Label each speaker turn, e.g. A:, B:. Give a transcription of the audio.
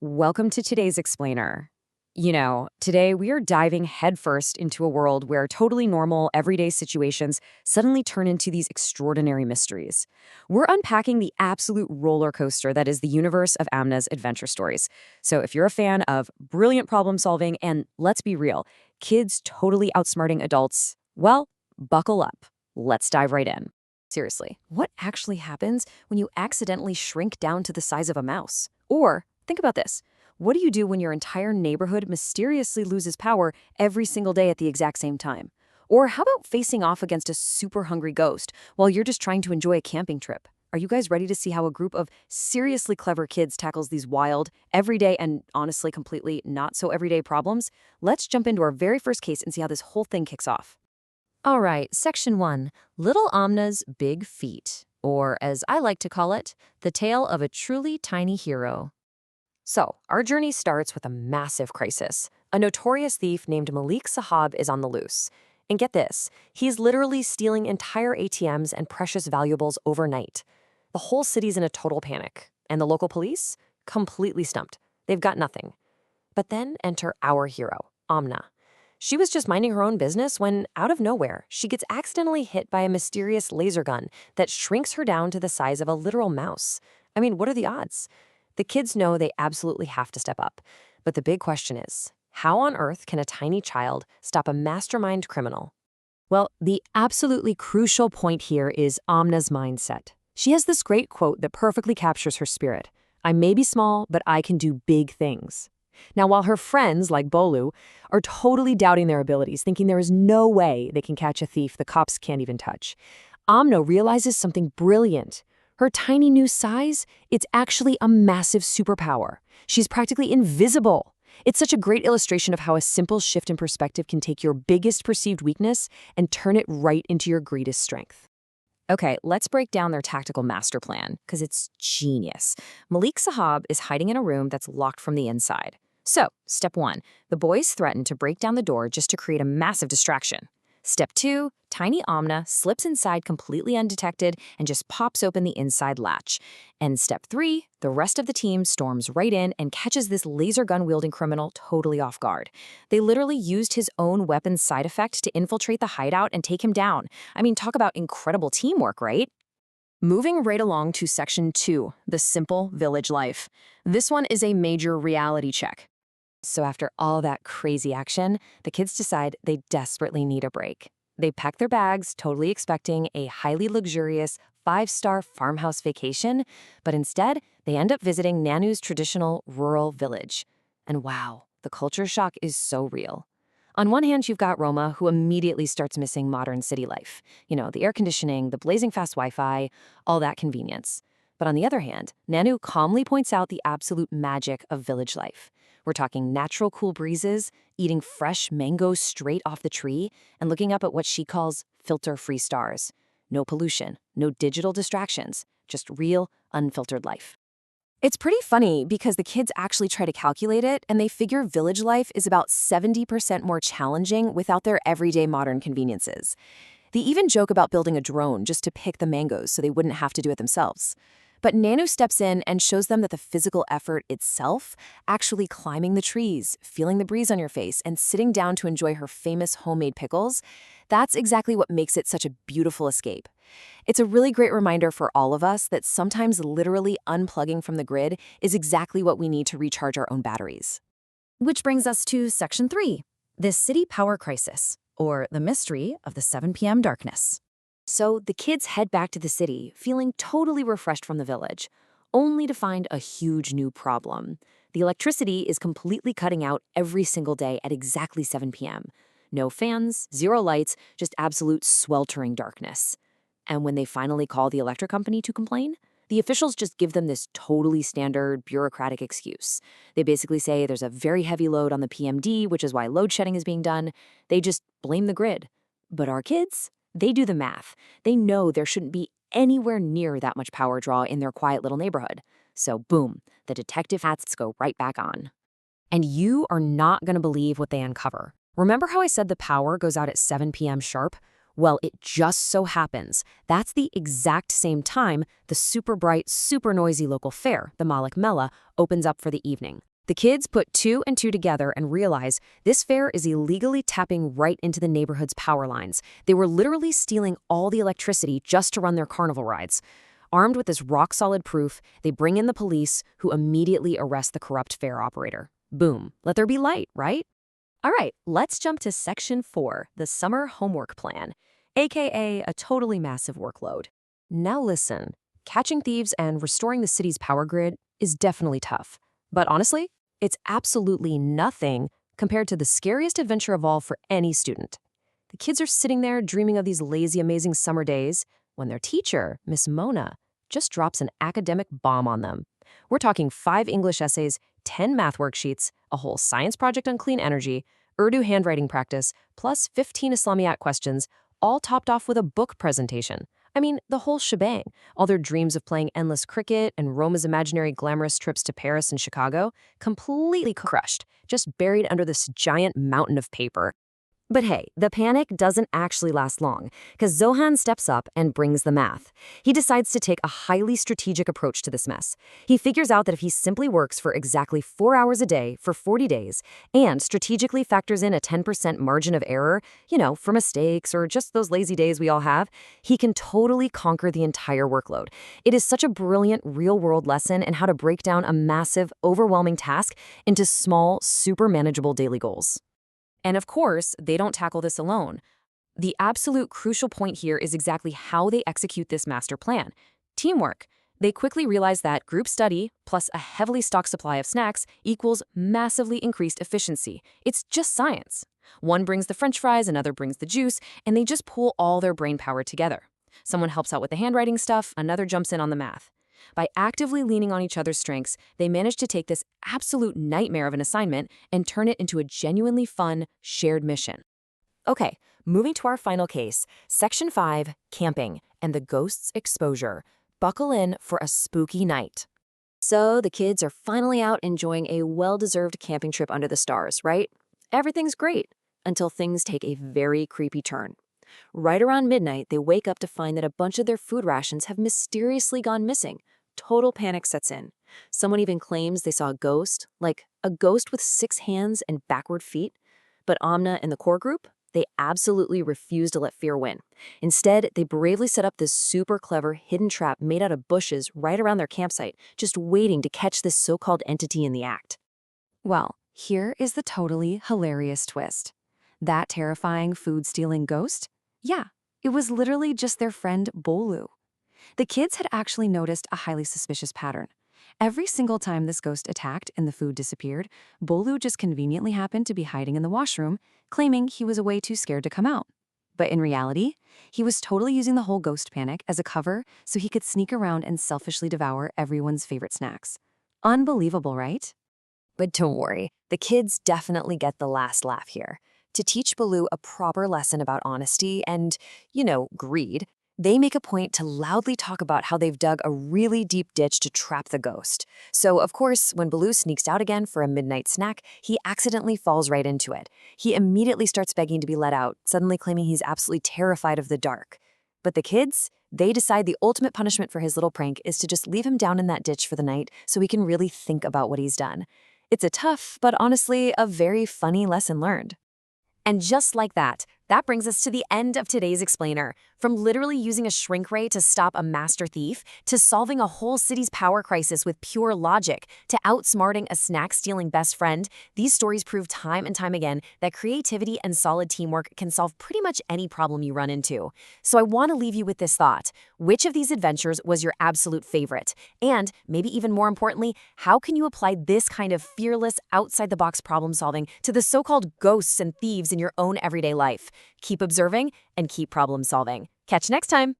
A: Welcome to today's explainer. Today we are diving headfirst into a world where totally normal, everyday situations suddenly turn into these extraordinary mysteries. We're unpacking the absolute roller coaster that is the universe of Amna's adventure stories. So if you're a fan of brilliant problem solving and, let's be real, kids totally outsmarting adults, well, buckle up. Let's dive right in. Seriously, what actually happens when you accidentally shrink down to the size of a mouse? Or, think about this. What do you do when your entire neighborhood mysteriously loses power every single day at the exact same time? Or how about facing off against a super hungry ghost while you're just trying to enjoy a camping trip? Are you guys ready to see how a group of seriously clever kids tackles these wild, everyday, and honestly completely not so everyday problems? Let's jump into our very first case and see how this whole thing kicks off. All right, Section 1, Little Amna's Big Feat, or as I like to call it, the tale of a truly tiny hero. So, our journey starts with a massive crisis. A notorious thief named Malik Sahab is on the loose. And get this, he's literally stealing entire ATMs and precious valuables overnight. The whole city's in a total panic. And the local police? Completely stumped. They've got nothing. But then enter our hero, Amna. She was just minding her own business when, out of nowhere, she gets accidentally hit by a mysterious laser gun that shrinks her down to the size of a literal mouse. I mean, what are the odds? The kids know they absolutely have to step up. But the big question is, how on earth can a tiny child stop a mastermind criminal? Well, the absolutely crucial point here is Amna's mindset. She has this great quote that perfectly captures her spirit. I may be small, but I can do big things. Now, while her friends, like Bolu, are totally doubting their abilities, thinking there is no way they can catch a thief the cops can't even touch, Amna realizes something brilliant. Her tiny new size, it's actually a massive superpower. She's practically invisible. It's such a great illustration of how a simple shift in perspective can take your biggest perceived weakness and turn it right into your greatest strength. Okay, let's break down their tactical master plan, because it's genius. Malik Sahab is hiding in a room that's locked from the inside. So, step 1, the boys threaten to break down the door just to create a massive distraction. Step 2, tiny Amna slips inside completely undetected and just pops open the inside latch. And step 3, the rest of the team storms right in and catches this laser gun-wielding criminal totally off guard. They literally used his own weapon's side effect to infiltrate the hideout and take him down. I mean, talk about incredible teamwork, right? Moving right along to Section 2, the simple village life. This one is a major reality check. So after all that crazy action, the kids decide they desperately need a break. They pack their bags, totally expecting a highly luxurious 5-star farmhouse vacation, but instead, they end up visiting Nanu's traditional rural village. And wow, the culture shock is so real. On one hand, you've got Roma, who immediately starts missing modern city life. The air conditioning, the blazing fast Wi-Fi, all that convenience. But on the other hand, Nanu calmly points out the absolute magic of village life. We're talking natural cool breezes, eating fresh mangoes straight off the tree, and looking up at what she calls filter-free stars. No pollution, no digital distractions, just real, unfiltered life. It's pretty funny because the kids actually try to calculate it, and they figure village life is about 70% more challenging without their everyday modern conveniences. They even joke about building a drone just to pick the mangoes so they wouldn't have to do it themselves. But Nanu steps in and shows them that the physical effort itself, actually climbing the trees, feeling the breeze on your face, and sitting down to enjoy her famous homemade pickles, that's exactly what makes it such a beautiful escape. It's a really great reminder for all of us that sometimes literally unplugging from the grid is exactly what we need to recharge our own batteries. Which brings us to Section 3, the city power crisis, or the mystery of the 7 p.m. darkness. So the kids head back to the city, feeling totally refreshed from the village, only to find a huge new problem. The electricity is completely cutting out every single day at exactly 7 p.m. No fans, zero lights, just absolute sweltering darkness. And when they finally call the electric company to complain, the officials just give them this totally standard bureaucratic excuse. They basically say there's a very heavy load on the PMD, which is why load shedding is being done. They just blame the grid. But our kids? They do the math. They know there shouldn't be anywhere near that much power draw in their quiet little neighborhood. So boom, the detective hats go right back on. And you are not going to believe what they uncover. Remember how I said the power goes out at 7 p.m. sharp? Well, it just so happens that's the exact same time the super bright, super noisy local fair, the Malik Mela, opens up for the evening. The kids put two and two together and realize this fair is illegally tapping right into the neighborhood's power lines. They were literally stealing all the electricity just to run their carnival rides. Armed with this rock-solid proof, they bring in the police, who immediately arrest the corrupt fair operator. Boom. Let there be light, right? All right, let's jump to Section 4, the summer homework plan, aka a totally massive workload. Now listen, catching thieves and restoring the city's power grid is definitely tough. But honestly, it's absolutely nothing compared to the scariest adventure of all for any student. The kids are sitting there dreaming of these lazy, amazing summer days when their teacher, Miss Mona, just drops an academic bomb on them. We're talking 5 English essays, 10 math worksheets, a whole science project on clean energy, Urdu handwriting practice, plus 15 Islamic questions, all topped off with a book presentation. I mean, the whole shebang. All their dreams of playing endless cricket and Roma's imaginary glamorous trips to Paris and Chicago, completely crushed, just buried under this giant mountain of paper. But hey, the panic doesn't actually last long, because Zohan steps up and brings the math. He decides to take a highly strategic approach to this mess. He figures out that if he simply works for exactly 4 hours a day for 40 days and strategically factors in a 10% margin of error, for mistakes or just those lazy days we all have, he can totally conquer the entire workload. It is such a brilliant real-world lesson in how to break down a massive, overwhelming task into small, super manageable daily goals. And of course, they don't tackle this alone. The absolute crucial point here is exactly how they execute this master plan. Teamwork. They quickly realize that group study plus a heavily stocked supply of snacks equals massively increased efficiency. It's just science. One brings the French fries, another brings the juice, and they just pull all their brain power together. Someone helps out with the handwriting stuff, another jumps in on the math. By actively leaning on each other's strengths, they manage to take this absolute nightmare of an assignment and turn it into a genuinely fun, shared mission. Okay, moving to our final case, Section 5, Camping and the Ghost's Exposure. Buckle in for a spooky night. So the kids are finally out enjoying a well-deserved camping trip under the stars, right? Everything's great, until things take a very creepy turn. Right around midnight, they wake up to find that a bunch of their food rations have mysteriously gone missing. Total panic sets in. Someone even claims they saw a ghost, like a ghost with 6 hands and backward feet. But Amna and the core group, they absolutely refuse to let fear win. Instead, they bravely set up this super clever hidden trap made out of bushes right around their campsite, just waiting to catch this so-called entity in the act. Well, here is the totally hilarious twist. That terrifying food-stealing ghost? Yeah, it was literally just their friend Bolu. The kids had actually noticed a highly suspicious pattern. Every single time this ghost attacked and the food disappeared, Bolu just conveniently happened to be hiding in the washroom, claiming he was way too scared to come out. But in reality, he was totally using the whole ghost panic as a cover so he could sneak around and selfishly devour everyone's favorite snacks. Unbelievable, right? But don't worry, the kids definitely get the last laugh here. To teach Baloo a proper lesson about honesty and, greed, they make a point to loudly talk about how they've dug a really deep ditch to trap the ghost. So, of course, when Baloo sneaks out again for a midnight snack, he accidentally falls right into it. He immediately starts begging to be let out, suddenly claiming he's absolutely terrified of the dark. But the kids, they decide the ultimate punishment for his little prank is to just leave him down in that ditch for the night so he can really think about what he's done. It's a tough, but honestly, a very funny lesson learned. And just like that brings us to the end of today's explainer. From literally using a shrink ray to stop a master thief, to solving a whole city's power crisis with pure logic, to outsmarting a snack-stealing best friend, these stories prove time and time again that creativity and solid teamwork can solve pretty much any problem you run into. So I want to leave you with this thought. Which of these adventures was your absolute favorite? And, maybe even more importantly, how can you apply this kind of fearless, outside-the-box problem-solving to the so-called ghosts and thieves in your own everyday life? Keep observing and keep problem solving. Catch you next time.